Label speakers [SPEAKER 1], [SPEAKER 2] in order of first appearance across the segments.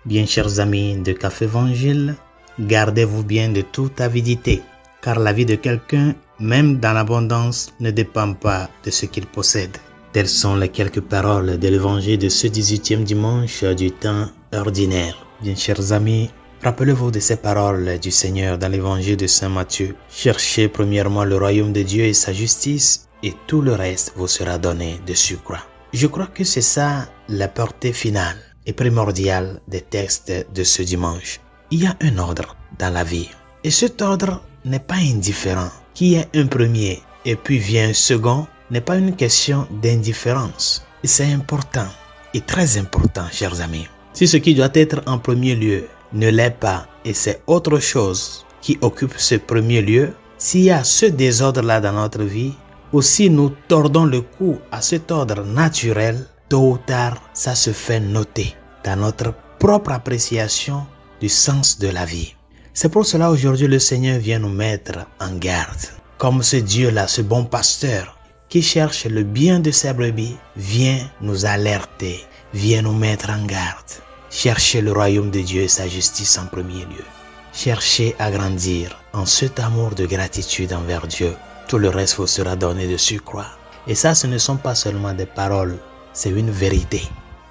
[SPEAKER 1] Bien chers amis de Café Évangile, gardez-vous bien de toute avidité, car la vie de quelqu'un, même dans l'abondance, ne dépend pas de ce qu'il possède. Telles sont les quelques paroles de l'évangile de ce 18e dimanche du temps ordinaire. Bien chers amis, rappelez-vous de ces paroles du Seigneur dans l'évangile de Saint Matthieu. Cherchez premièrement le royaume de Dieu et sa justice, et tout le reste vous sera donné de surcroît. Je crois que c'est ça la portée finale et primordiale des textes de ce dimanche. Il y a un ordre dans la vie, et cet ordre n'est pas indifférent. Qui est un premier et puis vient un second n'est pas une question d'indifférence. C'est important et très important, chers amis. Si ce qui doit être en premier lieu ne l'est pas et c'est autre chose qui occupe ce premier lieu, s'il y a ce désordre-là dans notre vie, ou si nous tordons le cou à cet ordre naturel, tôt ou tard, ça se fait noter dans notre propre appréciation du sens de la vie. C'est pour cela aujourd'hui le Seigneur vient nous mettre en garde. Comme ce Dieu-là, ce bon pasteur qui cherche le bien de ses brebis, vient nous alerter, vient nous mettre en garde. Cherchez le royaume de Dieu et sa justice en premier lieu. Cherchez à grandir en cet amour de gratitude envers Dieu. Tout le reste vous sera donné de surcroît. Et ça, ce ne sont pas seulement des paroles, c'est une vérité.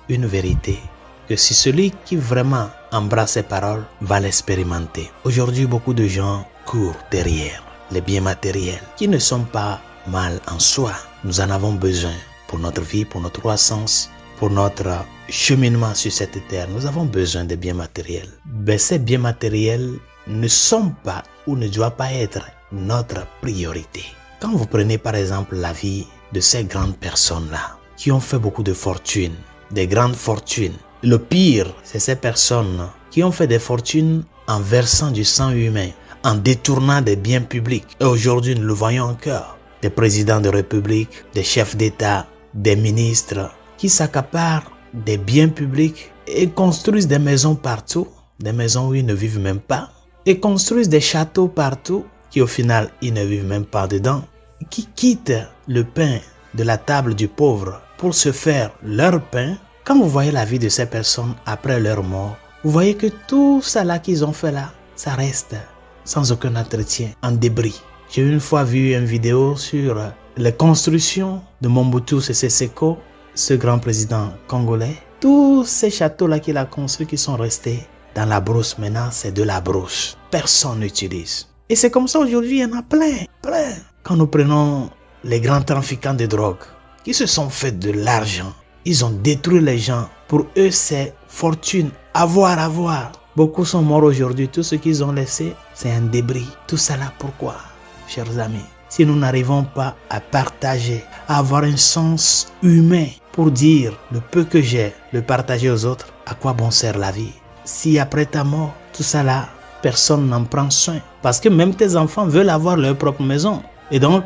[SPEAKER 1] Une vérité que si celui qui vraiment embrasse ces paroles va l'expérimenter. Aujourd'hui, beaucoup de gens courent derrière les biens matériels qui ne sont pas mal en soi. Nous en avons besoin pour notre vie, pour notre croissance, pour notre cheminement sur cette terre. Nous avons besoin des biens matériels. Mais ces biens matériels ne sont pas ou ne doivent pas être notre priorité. Quand vous prenez par exemple la vie de ces grandes personnes-là qui ont fait beaucoup de fortune, des grandes fortunes, le pire, c'est ces personnes qui ont fait des fortunes en versant du sang humain, en détournant des biens publics. Et aujourd'hui, nous le voyons encore. Des présidents de république, des chefs d'État, des ministres qui s'accaparent des biens publics et construisent des maisons partout, des maisons où ils ne vivent même pas, et construisent des châteaux partout qui au final, ils ne vivent même pas dedans, qui quittent le pain de la table du pauvre pour se faire leur pain. Quand vous voyez la vie de ces personnes après leur mort, vous voyez que tout ça là qu'ils ont fait là, ça reste sans aucun entretien, en débris. J'ai une fois vu une vidéo sur les constructions de Mobutu Sese Seko, ce grand président congolais. Tous ces châteaux là qu'il a construits qui sont restés dans la brousse, maintenant c'est de la brousse. Personne n'utilise. Et c'est comme ça aujourd'hui, il y en a plein. Quand nous prenons les grands trafiquants de drogue, qui se sont fait de l'argent, ils ont détruit les gens. Pour eux, c'est fortune, avoir. Beaucoup sont morts aujourd'hui. Tout ce qu'ils ont laissé, c'est un débris. Tout ça là, pourquoi, chers amis? Si nous n'arrivons pas à partager, à avoir un sens humain pour dire le peu que j'ai, le partager aux autres, à quoi bon sert la vie? Si après ta mort, tout ça là, personne n'en prend soin. Parce que même tes enfants veulent avoir leur propre maison. Et donc,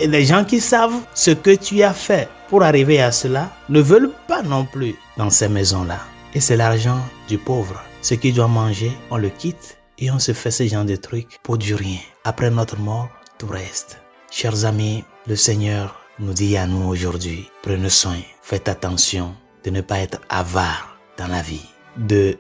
[SPEAKER 1] les gens qui savent ce que tu as fait pour arriver à cela ne veulent pas non plus dans ces maisons-là. Et c'est l'argent du pauvre. Ce qu'il doit manger, on le quitte et on se fait ce genre de trucs pour du rien. Après notre mort, tout reste. Chers amis, le Seigneur nous dit à nous aujourd'hui, prenez soin, faites attention de ne pas être avare dans la vie,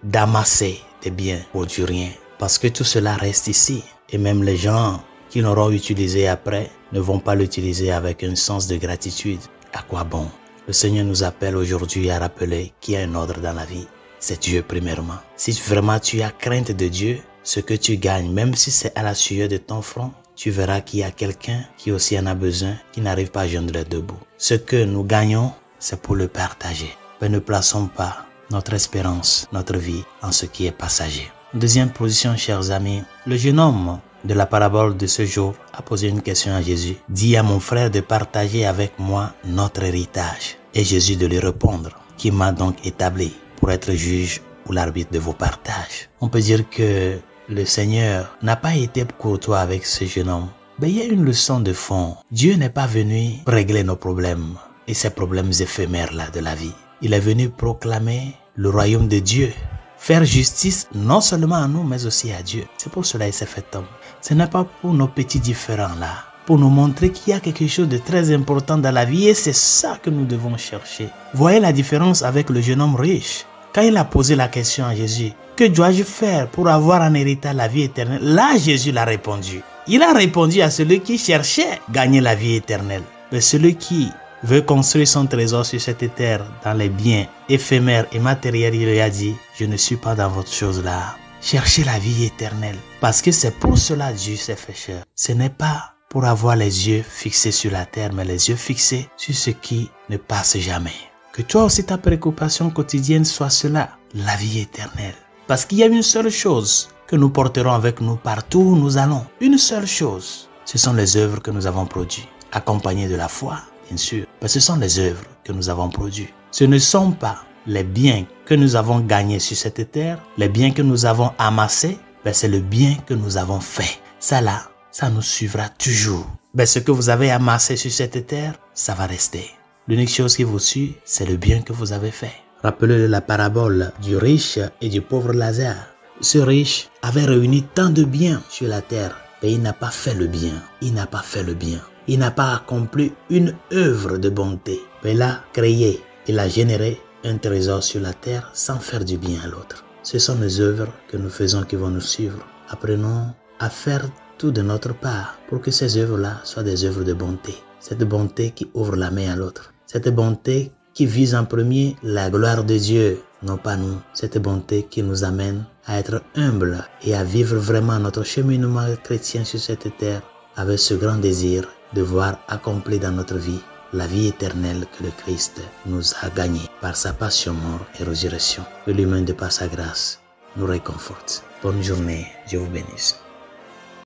[SPEAKER 1] d'amasser des biens pour du rien. Parce que tout cela reste ici. Et même les gens qui l'auront utilisé après ne vont pas l'utiliser avec un sens de gratitude. À quoi bon? Le Seigneur nous appelle aujourd'hui à rappeler qu'il y a un ordre dans la vie. C'est Dieu premièrement. Si vraiment tu as crainte de Dieu, ce que tu gagnes, même si c'est à la sueur de ton front, tu verras qu'il y a quelqu'un qui aussi en a besoin, qui n'arrive pas à joindre les deux bouts. Ce que nous gagnons, c'est pour le partager. Mais ne plaçons pas notre espérance, notre vie en ce qui est passager. Deuxième position, chers amis, le jeune homme de la parabole de ce jour a posé une question à Jésus. Dis à mon frère de partager avec moi notre héritage. Et Jésus de lui répondre, qui m'a donc établi pour être juge ou l'arbitre de vos partages. On peut dire que le Seigneur n'a pas été courtois avec ce jeune homme. Mais il y a une leçon de fond. Dieu n'est pas venu régler nos problèmes et ces problèmes éphémères là de la vie. Il est venu proclamer le royaume de Dieu. Faire justice non seulement à nous, mais aussi à Dieu. C'est pour cela qu'il s'est fait homme. Ce n'est pas pour nos petits différends là. Pour nous montrer qu'il y a quelque chose de très important dans la vie. Et c'est ça que nous devons chercher. Voyez la différence avec le jeune homme riche. quand il a posé la question à Jésus, que dois-je faire pour avoir en héritage la vie éternelle? Là, Jésus l'a répondu. Il a répondu à celui qui cherchait gagner la vie éternelle. Mais celui qui veut construire son trésor sur cette terre, dans les biens éphémères et matériels, il lui a dit, je ne suis pas dans votre chose-là. Cherchez la vie éternelle. Parce que c'est pour cela que Dieu s'est fait chair. Ce n'est pas pour avoir les yeux fixés sur la terre, mais les yeux fixés sur ce qui ne passe jamais. Que toi aussi ta préoccupation quotidienne soit cela, la vie éternelle. Parce qu'il y a une seule chose que nous porterons avec nous partout où nous allons. Une seule chose. Ce sont les œuvres que nous avons produites, accompagnées de la foi, bien sûr. Mais ce sont les œuvres que nous avons produites. Ce ne sont pas les biens que nous avons gagnés sur cette terre, les biens que nous avons amassés, mais c'est le bien que nous avons fait. Ça là, ça nous suivra toujours. Mais ce que vous avez amassé sur cette terre, ça va rester. L'unique chose qui vous suit, c'est le bien que vous avez fait. Rappelez la parabole du riche et du pauvre Lazare. Ce riche avait réuni tant de biens sur la terre, mais il n'a pas fait le bien. Il n'a pas fait le bien. Il n'a pas accompli une œuvre de bonté. Mais il a créé, il a généré un trésor sur la terre sans faire du bien à l'autre. Ce sont les œuvres que nous faisons qui vont nous suivre. Apprenons à faire tout de notre part pour que ces œuvres-là soient des œuvres de bonté. Cette bonté qui ouvre la main à l'autre. Cette bonté qui vise en premier la gloire de Dieu, non pas nous. Cette bonté qui nous amène à être humbles et à vivre vraiment notre cheminement chrétien sur cette terre avec ce grand désir de voir accompli dans notre vie la vie éternelle que le Christ nous a gagnée par sa passion, mort et résurrection. Que lui-même de par sa grâce nous réconforte. Bonne journée, Dieu vous bénisse.